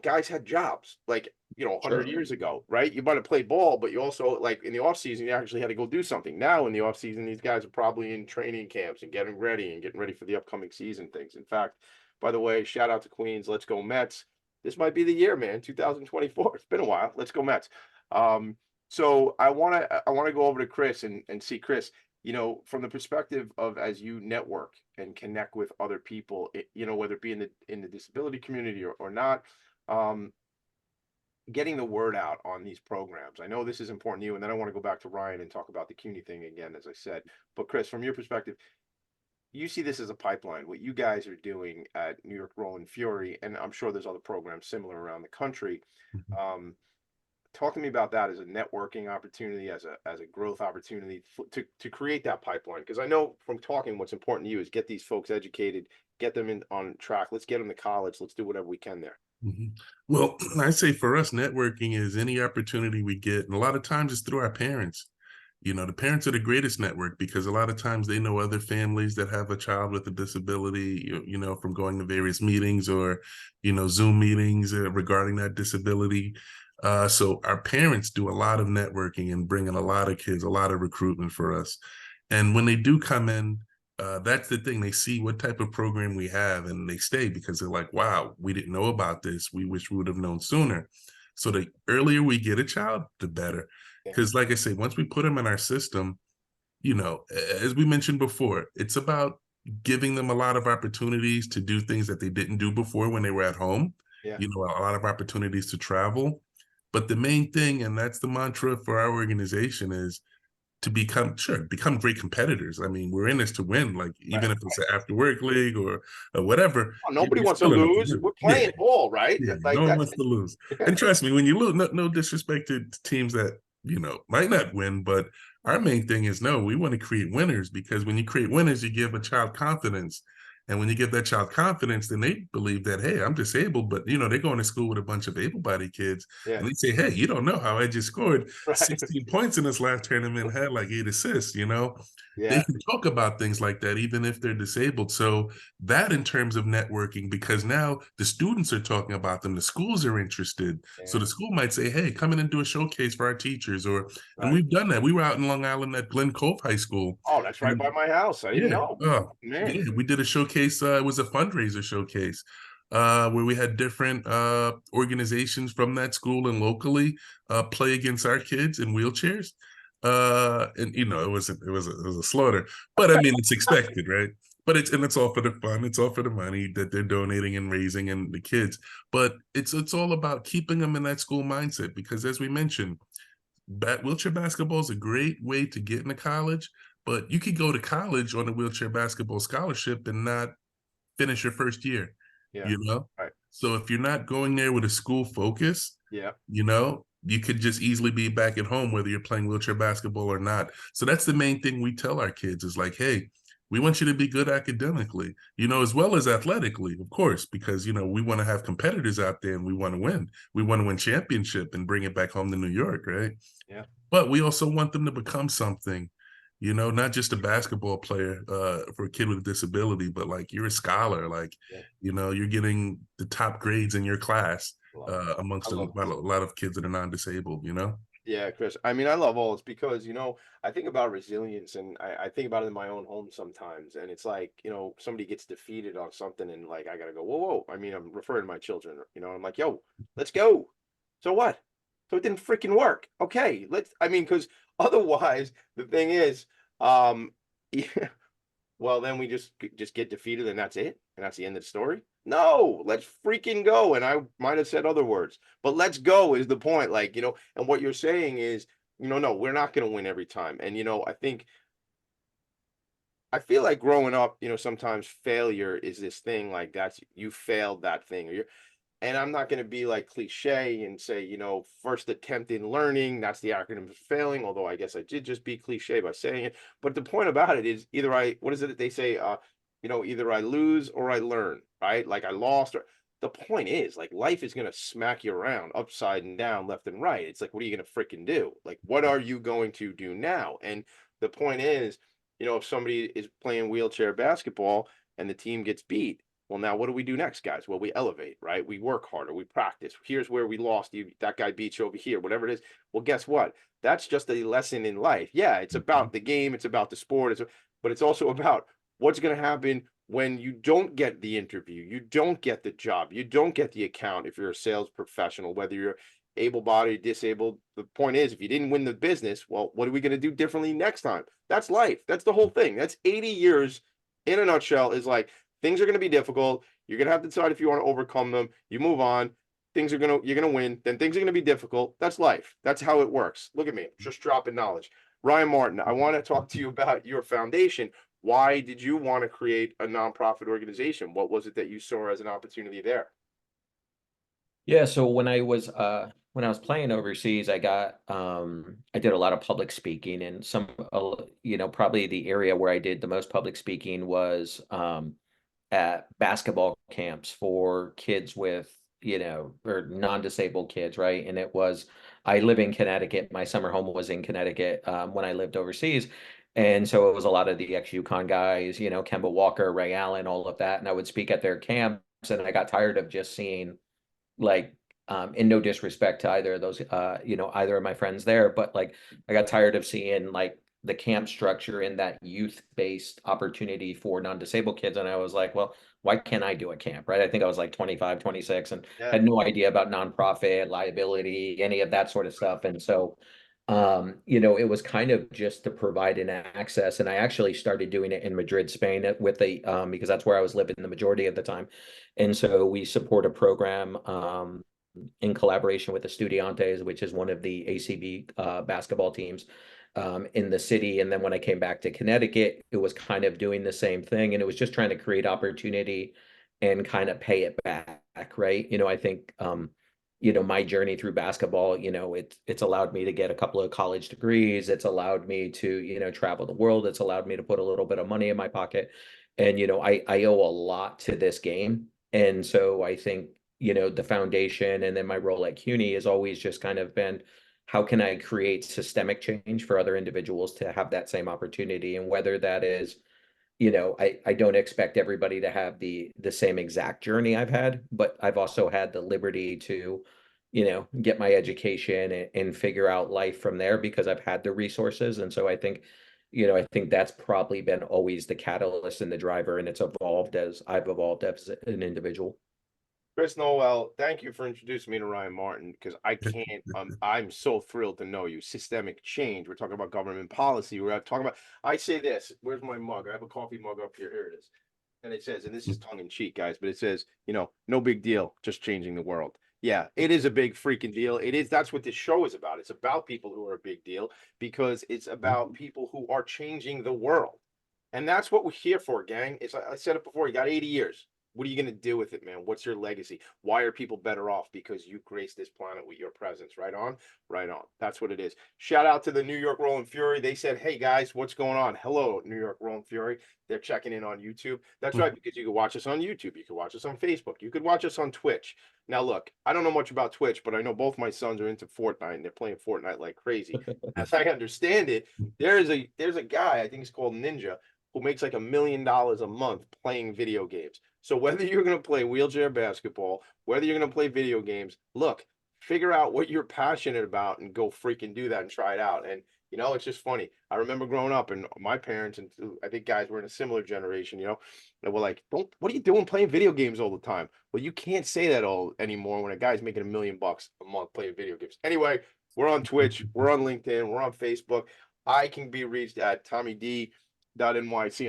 guys had jobs. Like 100 years ago, right? You might have played ball, but you also, like, in the off season, you actually had to go do something. Now in the off season, these guys are probably in training camps and getting ready for the upcoming season things. In fact, by the way, shout out to Queens. Let's go Mets. This might be the year, man. 2024. It's been a while. Let's go Mets. So I want to go over to Chris and see Chris, from the perspective of, as you network and connect with other people, whether it be in the disability community or not, getting the word out on these programs. I know this is important to you, and then I want to go back to Ryan and talk about the CUNY thing again, as I said. But Chris, from your perspective, you see this as a pipeline, what you guys are doing at New York Rolling Fury, and I'm sure there's other programs similar around the country. Talk to me about that as a networking opportunity, as a growth opportunity to create that pipeline. Because I know from talking, what's important to you is get these folks educated, get them on track. Let's get them to college. Let's do whatever we can there. Well, I say for us, networking is any opportunity we get. And a lot of times it's through our parents. The parents are the greatest network because a lot of times they know other families that have a child with a disability, from going to various meetings or, Zoom meetings regarding that disability. So our parents do a lot of networking and bring in a lot of kids, a lot of recruitment for us. And when they do come in, that's the thing. They see what type of program we have and they stay because they're like, wow, we didn't know about this. We wish we would have known sooner. So the earlier we get a child, the better. Because like I say, once we put them in our system, as we mentioned before, it's about giving them a lot of opportunities to do things that they didn't do before when they were at home. A lot of opportunities to travel. But the main thing, and that's the mantra for our organization, is to become great competitors. I mean, we're in this to win, like even if it's an after work league or whatever. Oh, nobody wants to lose. We're playing ball, right? Yeah, Like, no one wants to lose. And trust me, when you lose, no disrespect to teams that, might not win, but our main thing is, no, we want to create winners, because when you create winners, you give a child confidence. And when you give that child confidence, then they believe that, hey, I'm disabled, but they're going to school with a bunch of able-bodied kids. And they say, hey, you don't know how I just scored 16 points in this last tournament, had like 8 assists, They can talk about things like that, even if they're disabled. So that, in terms of networking, because now the students are talking about them, the schools are interested. So the school might say, hey, come in and do a showcase for our teachers. And we've done that. We were out in Long Island at Glen Cove High School. Oh, that's right by my house. I didn't know. Oh, man. Yeah, we did a showcase. It was a fundraiser showcase where we had different organizations from that school and locally play against our kids in wheelchairs. And it was a slaughter, but I mean, it's expected, right? But it's all for the fun. It's all for the money that they're donating and raising and the kids. But it's all about keeping them in that school mindset, because as we mentioned, wheelchair basketball is a great way to get into college, but you could go to college on a wheelchair basketball scholarship and not finish your first year. Right. So if you're not going there with a school focus, you could just easily be back at home, whether you're playing wheelchair basketball or not. So that's the main thing we tell our kids is like, hey, we want you to be good academically, as well as athletically, of course, because, we want to have competitors out there and we want to win. We want to win championship and bring it back home to New York, right? Yeah. But we also want them to become something, not just a basketball player for a kid with a disability, but like you're a scholar, like, you're getting the top grades in your class amongst a lot of kids that are non-disabled, Yeah, Chris. I mean, I love all this because, I think about resilience, and I think about it in my own home sometimes. And it's like, somebody gets defeated on something and like, I got to go, whoa. I mean, I'm referring to my children, I'm like, yo, let's go. So what? So it didn't freaking work. Okay, because otherwise the thing is, well, then we just get defeated and that's it. And that's the end of the story. No, let's freaking go. And I might have said other words, but let's go is the point. Like, and what you're saying is, no, we're not going to win every time. And, I feel like growing up, sometimes failure is this thing like you failed that thing, and I'm not going to be like cliche and say, first attempt in learning, that's the acronym for failing. Although I guess I did just be cliche by saying it. But the point about it is either what is it that they say? Either I lose or I learn, right? Like I lost or the point is like life is going to smack you around upside and down, left and right. It's like, what are you going to freaking do? Like, what are you going to do now? And the point is, if somebody is playing wheelchair basketball and the team gets beat, Well, now what do we do next, guys? Well, we elevate, right? We work harder, we practice. Here's where we lost you. That guy beat you over here, whatever it is. Well, guess what? That's just a lesson in life. Yeah, it's about the game, it's about the sport, but it's also about what's going to happen when you don't get the interview, you don't get the job, you don't get the account if you're a sales professional, whether you're able-bodied, disabled. The point is, if you didn't win the business, well, what are we going to do differently next time? That's life. That's the whole thing. That's 80 years in a nutshell, is like, things are going to be difficult. You're going to have to decide if you want to overcome them. You move on. You're going to win. Then things are going to be difficult. That's life. That's how it works. Look at me, just dropping knowledge. Ryan Martin, I want to talk to you about your foundation. Why did you want to create a nonprofit organization? What was it that you saw as an opportunity there? Yeah, so when I was playing overseas, I did a lot of public speaking, and probably the area where I did the most public speaking was at basketball camps for kids with, or non-disabled kids, right? And I live in Connecticut. My summer home was in Connecticut when I lived overseas. And so it was a lot of the ex-UConn guys, Kemba Walker, Ray Allen, all of that. And I would speak at their camps, and I got tired of just seeing, like, in no disrespect to either of those, either of my friends there, but like, I got tired of seeing like the camp structure in that youth-based opportunity for non-disabled kids. And I was like, well, why can't I do a camp, right? I think I was like 25, 26 and had no idea about nonprofit, liability, any of that sort of stuff. And so, it was kind of just to provide an access. And I actually started doing it in Madrid, Spain because that's where I was living the majority of the time. And so we support a program in collaboration with the Estudiantes, which is one of the ACB basketball teams in the city. And then when I came back to Connecticut, it was kind of doing the same thing. And it was just trying to create opportunity and kind of pay it back, right? I think, my journey through basketball, it's allowed me to get a couple of college degrees. It's allowed me to, travel the world. It's allowed me to put a little bit of money in my pocket. And, I owe a lot to this game. And so I think, the foundation and then my role at CUNY has always just kind of been, how can I create systemic change for other individuals to have that same opportunity? And whether that is, I don't expect everybody to have the same exact journey I've had, but I've also had the liberty to, get my education and figure out life from there because I've had the resources. And so I think that's probably been always the catalyst and the driver, and it's evolved as I've evolved as an individual. Chris Noel, thank you for introducing me to Ryan Martin, because I can't, I'm so thrilled to know you. Systemic change. We're talking about government policy. We're talking about, I say this, where's my mug? I have a coffee mug up here. Here it is. And it says, and this is tongue in cheek, guys, but it says, no big deal, just changing the world. Yeah, it is a big freaking deal. It is. That's what this show is about. It's about people who are a big deal because it's about people who are changing the world. And that's what we're here for, gang. I said it before, you got 80 years. What are you going to do with it, man? What's your legacy? Why are people better off? Because you graced this planet with your presence. Right on? Right on. That's what it is. Shout out to the New York Rolling Fury. They said, hey, guys, what's going on? Hello, New York Rolling Fury. They're checking in on YouTube. That's right, because you can watch us on YouTube. You can watch us on Facebook. You could watch us on Twitch. Now, look, I don't know much about Twitch, but I know both my sons are into Fortnite, and they're playing Fortnite like crazy. As I understand it, there's a guy, I think he's called Ninja, who makes like $1 million a month playing video games. So whether you're going to play wheelchair basketball, whether you're going to play video games, look, figure out what you're passionate about and go freaking do that and try it out. And, it's just funny. I remember growing up and my parents, and I think guys were in a similar generation, and we're like, what are you doing playing video games all the time? Well, you can't say that all anymore when a guy's making $1 million a month playing video games. Anyway, we're on Twitch, we're on LinkedIn, we're on Facebook. I can be reached at TommyD.NYC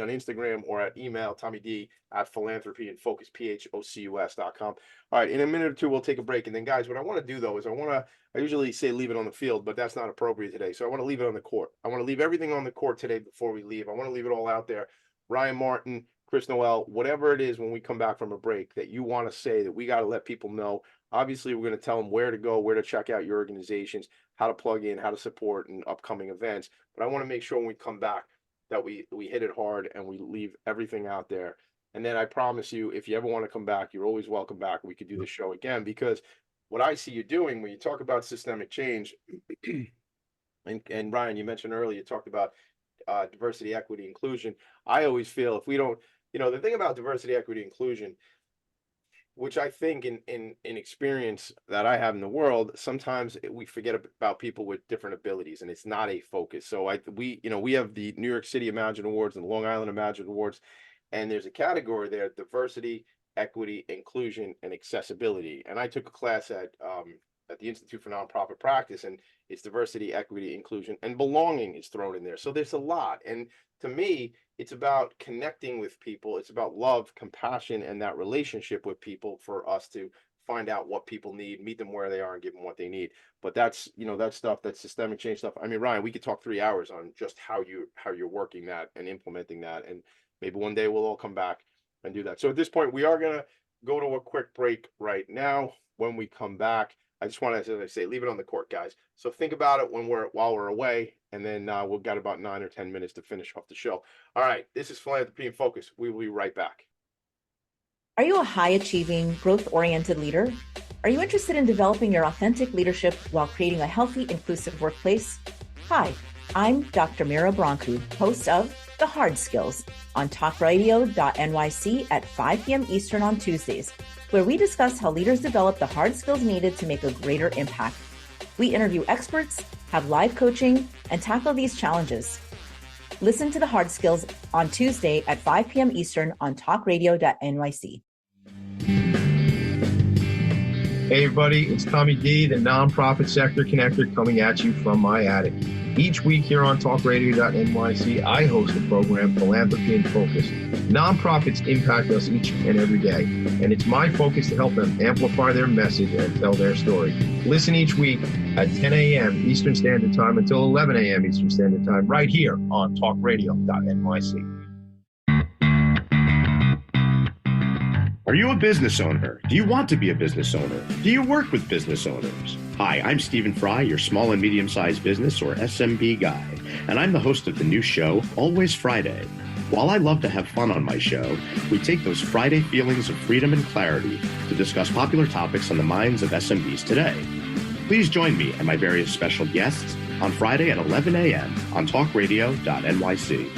on Instagram or at email TommyD@Philanthropy and Phocus PHOCUS.com. All right, in a minute or two, we'll take a break. And then, guys, what I want to do, though, is I usually say leave it on the field, but that's not appropriate today. So I want to leave it on the court. I want to leave everything on the court today before we leave. I want to leave it all out there. Ryan Martin, Chris Noel, whatever it is when we come back from a break that you want to say that we got to let people know. Obviously, we're going to tell them where to go, where to check out your organizations, how to plug in, how to support in upcoming events. But I want to make sure when we come back that we hit it hard and we leave everything out there. And then I promise you, if you ever want to come back, you're always welcome back. We could do the show again, because what I see you doing when you talk about systemic change, and Ryan, you mentioned earlier, you talked about diversity, equity, inclusion. I always feel if we don't, the thing about diversity, equity, inclusion, which I think in experience that I have in the world, sometimes we forget about people with different abilities, and it's not a focus. So we have the New York City Imagine Awards and the Long Island Imagine Awards, and there's a category there: diversity, equity, inclusion, and accessibility. And I took a class at the Institute for Nonprofit Practice, and it's diversity, equity, inclusion, and belonging is thrown in there. So there's a lot, and to me, it's about connecting with people. It's about love, compassion, and that relationship with people for us to find out what people need, meet them where they are, and give them what they need. But that's that stuff, that's systemic change stuff. I mean, Ryan, we could talk 3 hours on just how you're working that and implementing that, and maybe one day we'll all come back and do that. So at this point, we are gonna go to a quick break right now. When we come back, I just want to, as I say, leave it on the court, guys. So think about it while we're away, and then we've got about 9 or 10 minutes to finish off the show. All right, this is Philanthropy in Focus. We will be right back. Are you a high-achieving, growth-oriented leader? Are you interested in developing your authentic leadership while creating a healthy, inclusive workplace? Hi, I'm Dr. Mira Brancu, host of The Hard Skills on talkradio.nyc at 5 p.m. Eastern on Tuesdays, where we discuss how leaders develop the hard skills needed to make a greater impact. We interview experts, have live coaching, and tackle these challenges. Listen to The Hard Skills on Tuesday at 5 p.m. Eastern on talkradio.nyc. Hey everybody, it's Tommy D, the nonprofit sector connector, coming at you from my attic. Each week here on talkradio.nyc, I host the program Philanthropy in Focus. Nonprofits impact us each and every day, and it's my focus to help them amplify their message and tell their story. Listen each week at 10 a.m. Eastern Standard Time until 11 a.m. Eastern Standard Time, right here on talkradio.nyc. Are you a business owner? Do you want to be a business owner? Do you work with business owners? Hi, I'm Stephen Fry, your small and medium-sized business or SMB guy, and I'm the host of the new show, Always Friday. While I love to have fun on my show, we take those Friday feelings of freedom and clarity to discuss popular topics on the minds of SMBs today. Please join me and my various special guests on Friday at 11 a.m. on talkradio.nyc.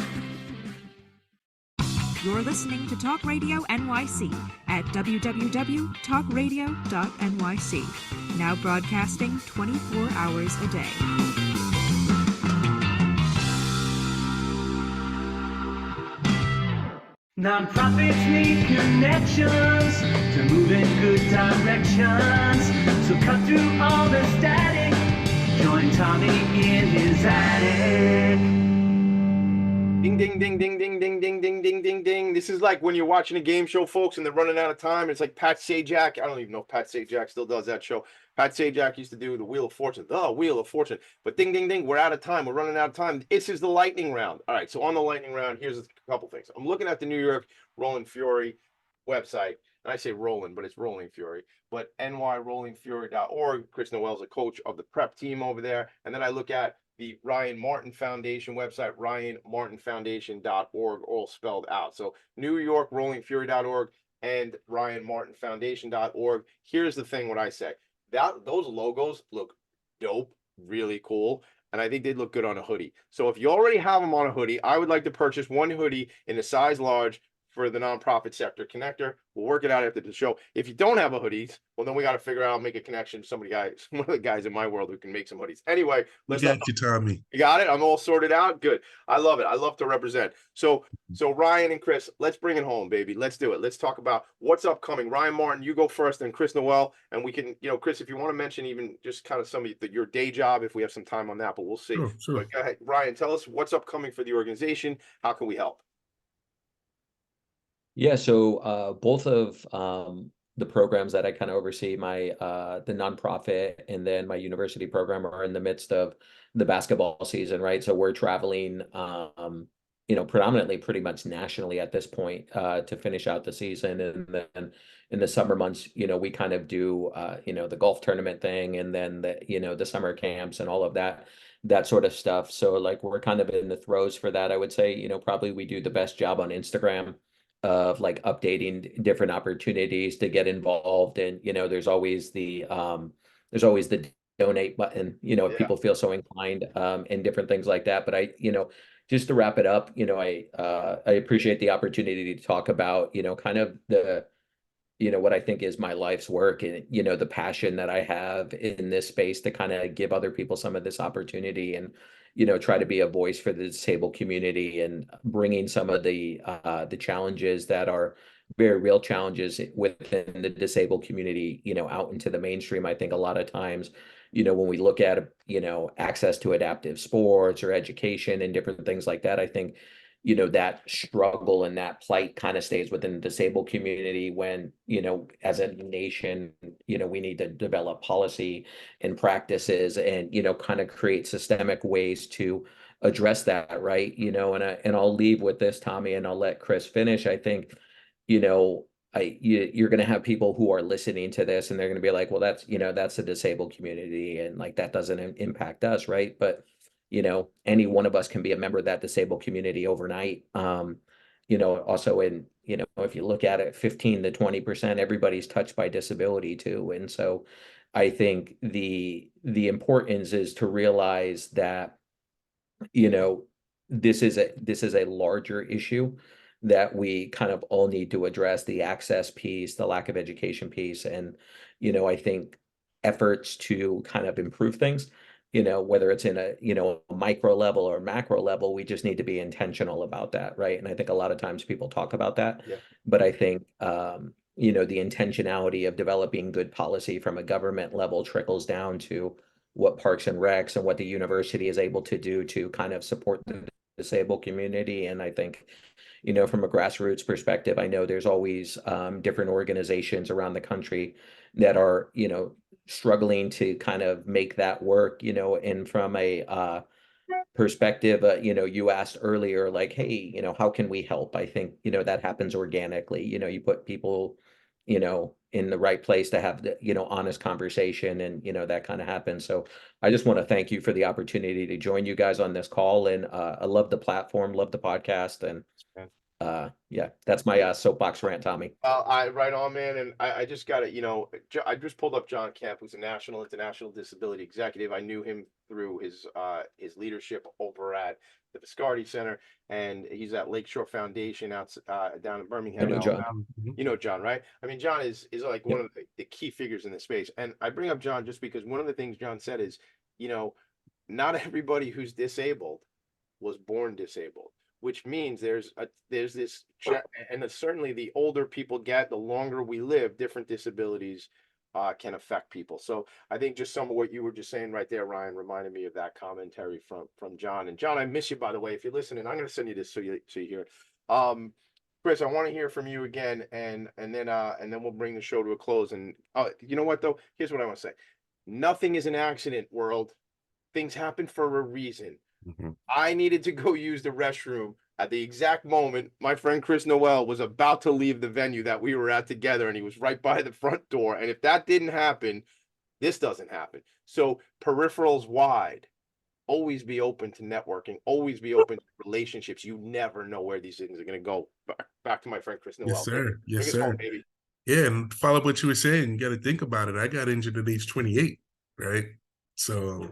You're listening to Talk Radio NYC at www.talkradio.nyc. Now broadcasting 24 hours a day. Nonprofits need connections to move in good directions. So cut through all the static. Join Tommy in his attic. Ding, ding, ding, ding, ding, ding, ding, ding, ding, ding, ding. This is like when you're watching a game show, folks, and they're running out of time. It's like Pat Sajak. I don't even know if Pat Sajak still does that show. Pat Sajak used to do the Wheel of Fortune, But ding, ding, ding, we're out of time. We're running out of time. This is the lightning round. All right, so on the lightning round, here's a couple things. I'm looking at the New York Rolling Fury website. And I say Rolling, but it's Rolling Fury. But nyrollingfury.org. Chris Noel's a coach of the prep team over there. And then I look at the Ryan Martin Foundation website, ryanmartinfoundation.org, all spelled out. So New York rollingfury.org and ryanmartinfoundation.org. Here's the thing, what I say. Those logos look dope, really cool, and I think they'd look good on a hoodie. So if you already have them on a hoodie, I would like to purchase one hoodie in a size large for the nonprofit sector connector. We'll work it out after the show. If you don't have a hoodies, well, then we got to figure out, make a connection to one of the guys in my world who can make some hoodies. Anyway, let's get you, Tommy. You got it? I'm all sorted out? Good. I love it. I love to represent. So Ryan and Chris, let's bring it home, baby. Let's do it. Let's talk about what's upcoming. Ryan Martin, you go first, then Chris Noel, and we can, Chris, if you want to mention even just kind of some of your day job, if we have some time on that, but we'll see. Sure. But go ahead, Ryan, tell us what's upcoming for the organization. How can we help? Yeah, so both of the programs that I kind of oversee, the nonprofit and then my university program, are in the midst of the basketball season, right? So we're traveling, predominantly pretty much nationally at this point to finish out the season. And then in the summer months, we kind of do, the golf tournament thing, and then the summer camps and all of that sort of stuff. So like we're kind of in the throes for that. I would say, probably we do the best job on Instagram of like updating different opportunities to get involved. And there's always the donate button, if Yeah. people feel so inclined, and different things like that. But just to wrap it up, I appreciate the opportunity to talk about, kind of what I think is my life's work, and, the passion that I have in this space to kind of give other people some of this opportunity, and, try to be a voice for the disabled community, and bringing some of the challenges that are very real challenges within the disabled community, out into the mainstream. I think a lot of times, when we look at, access to adaptive sports or education and different things like that, I think, that struggle and that plight kind of stays within the disabled community, when, as a nation, we need to develop policy and practices, and, kind of create systemic ways to address that, right? And I'll leave with this, Tommy, and I'll let Chris finish. I think, you're going to have people who are listening to this, and they're going to be like, well, that's a disabled community, and like that doesn't impact us, right? But any one of us can be a member of that disabled community overnight. Also if you look at it, 15 to 20%, everybody's touched by disability too. And so I think the importance is to realize that, this is a larger issue that we kind of all need to address: the access piece, the lack of education piece. And, I think efforts to kind of improve things, whether it's in a, micro level or macro level, we just need to be intentional about that, right? And I think a lot of times people talk about that, Yeah. but I think, the intentionality of developing good policy from a government level trickles down to what Parks and Recs and what the university is able to do to kind of support the disabled community. And I think, from a grassroots perspective, I know there's always different organizations around the country that are, struggling to kind of make that work, and from a perspective, you asked earlier, like, hey, how can we help? I think, that happens organically. You put people, in the right place to have the, honest conversation, and, that kind of happens. So I just want to thank you for the opportunity to join you guys on this call. And I love the platform, love the podcast. And yeah, that's my soapbox rant, Tommy. Right on, man. And I just got it. I just pulled up John Kemp, who's a national international disability executive. I knew him through his leadership over at the Viscardi Center, and he's at Lakeshore Foundation out down in Birmingham, I know John. Alabama. You know John, right? I mean, John is like one of the key figures in this space. And I bring up John just because one of the things John said is, not everybody who's disabled was born disabled, which means there's this, and certainly the older people get, the longer we live, different disabilities can affect people. So I think just some of what you were just saying right there, Ryan, reminded me of that commentary from John. And John, I miss you, by the way. If you're listening, I'm going to send you this so you hear it. Chris, I want to hear from you again, and then we'll bring the show to a close. And you know what though? Here's what I want to say: nothing is an accident, world. Things happen for a reason. I needed to go use the restroom at the exact moment my friend Chris Noel was about to leave the venue that we were at together, and he was right by the front door. And if that didn't happen, this doesn't happen. So peripherals wide, always be open to networking, always be open to relationships. You never know where these things are going to go. Back to my friend Chris Noel. Yes, sir. Yes, sir. Home, baby. Yeah, and to follow up what you were saying, you got to think about it. I got injured at age 28, right? So,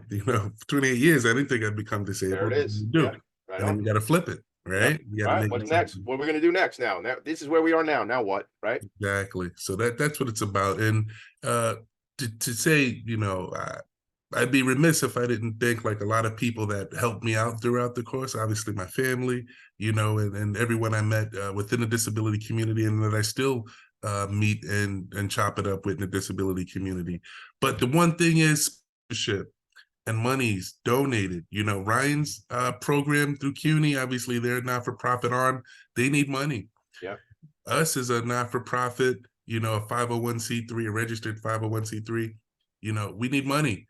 28 years, I didn't think I'd become disabled. There it is. You do. Yeah, right and then you got to flip it, right? You All right, what's next? What are we going to do next now? Now, this is where we are now. Now what, right? Exactly. So that's what it's about. And to say, I'd be remiss if I didn't thank like a lot of people that helped me out throughout the course. Obviously, my family, and everyone I met within the disability community, and that I still meet and chop it up with in the disability community. But the one thing is sponsorship and monies donated. Ryan's program through CUNY, obviously they're a not-for-profit arm. They need money. Yeah. Us as a not-for-profit, a 501c3, a registered 501c3, we need money.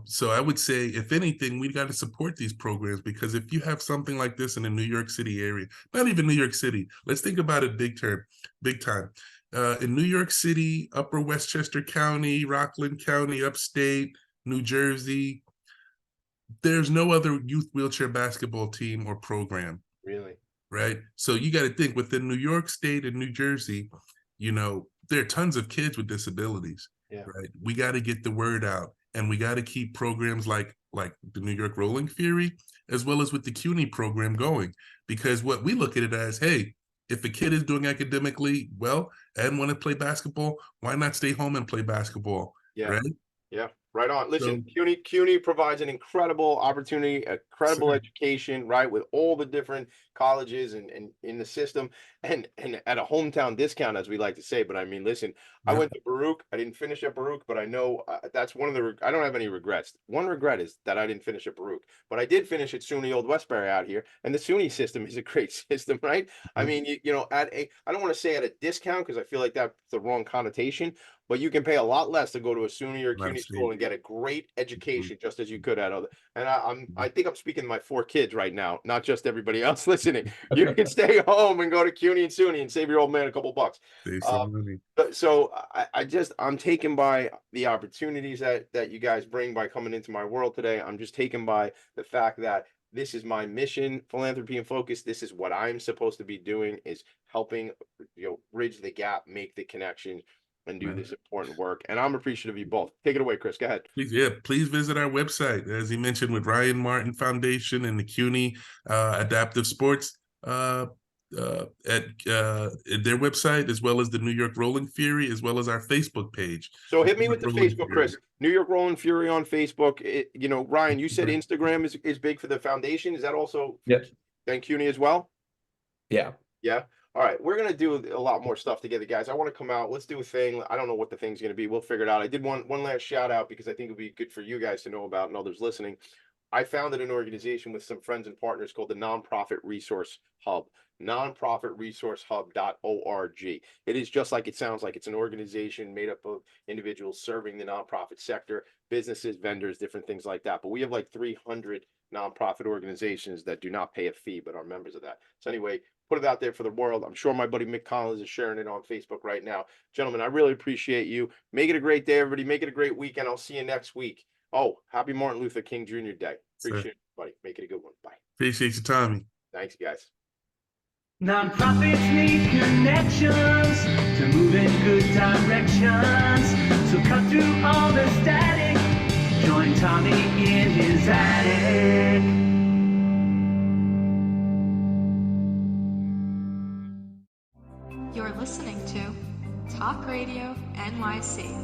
So I would say, if anything, we got to support these programs, because if you have something like this in the New York City area, not even New York City, let's think about it big time. In New York City, Upper Westchester County, Rockland County, upstate, New Jersey, there's no other youth wheelchair basketball team or program. Really? Right? So you got to think, within New York State and New Jersey, there are tons of kids with disabilities. Yeah. Right? We got to get the word out. and we got to keep programs like the New York Rolling Theory, as well as with the CUNY program going, because what we look at it as, hey, if a kid is doing academically well and want to play basketball, why not stay home and play basketball? Yeah. Right? Yeah, right on. Listen, So, CUNY provides an incredible opportunity, incredible sir. education, right, with all the different colleges and in the system, and at a hometown discount, as we like to say. But I mean, listen, I Yep. went to Baruch. I didn't finish at Baruch, but I know that's one of the. I don't have any regrets. One regret is that I didn't finish at Baruch, but I did finish at SUNY Old Westbury out here, and the SUNY system is a great system, right? I Yep. mean, you know, at a, I don't want to say at a discount because I feel like that's the wrong connotation, but you can pay a lot less to go to a SUNY or Out of CUNY state. school and get a great Mhm. education just as you could at other. And I Mhm. think I'm speaking to my 4 kids right now, not just everybody else listening. You can stay home and go to CUNY and SUNY and save your old man a couple bucks. Save Uh, some money. so I'm taken by the opportunities that you guys bring by coming into my world today. I'm just taken by the fact that this is my mission, philanthropy and focus. This is what I'm supposed to be doing, is helping, bridge the gap, make the connection, and do Right. this important work. And I'm appreciative of you both. Take it away, Chris. Go ahead. Please visit our website, as he mentioned, with Ryan Martin Foundation and the CUNY Adaptive Sports at their website, as well as the New York Rolling Theory, as well as our Facebook page. So hit me New with York the Rolling Facebook, Theory. Chris. New York Rolling Fury on Facebook. Ryan, you said Right. Instagram is big for the foundation. Is that also Yep. and CUNY as well? Yeah. Yeah. All right. We're gonna do a lot more stuff together, guys. I want to come out. Let's do a thing. I don't know what the thing's gonna be. We'll figure it out. I did one last shout out because I think it'd be good for you guys to know about and others listening. I founded an organization with some friends and partners called the Nonprofit Resource Hub, nonprofitresourcehub.org. It is just like it sounds like. It's an organization made up of individuals serving the nonprofit sector, businesses, vendors, different things like that. But we have like 300 nonprofit organizations that do not pay a fee, but are members of that. So anyway, put it out there for the world. I'm sure my buddy Mick Collins is sharing it on Facebook right now. Gentlemen, I really appreciate you. Make it a great day, everybody. Make it a great weekend. I'll see you next week. Oh, happy Martin Luther King Jr. Day. Appreciate it, buddy. Make it a good one. Bye. Appreciate you, Tommy. Thanks, guys. Nonprofits need connections to move in good directions. So cut through all the static. Join Tommy in his attic. You're listening to Talk Radio NYC.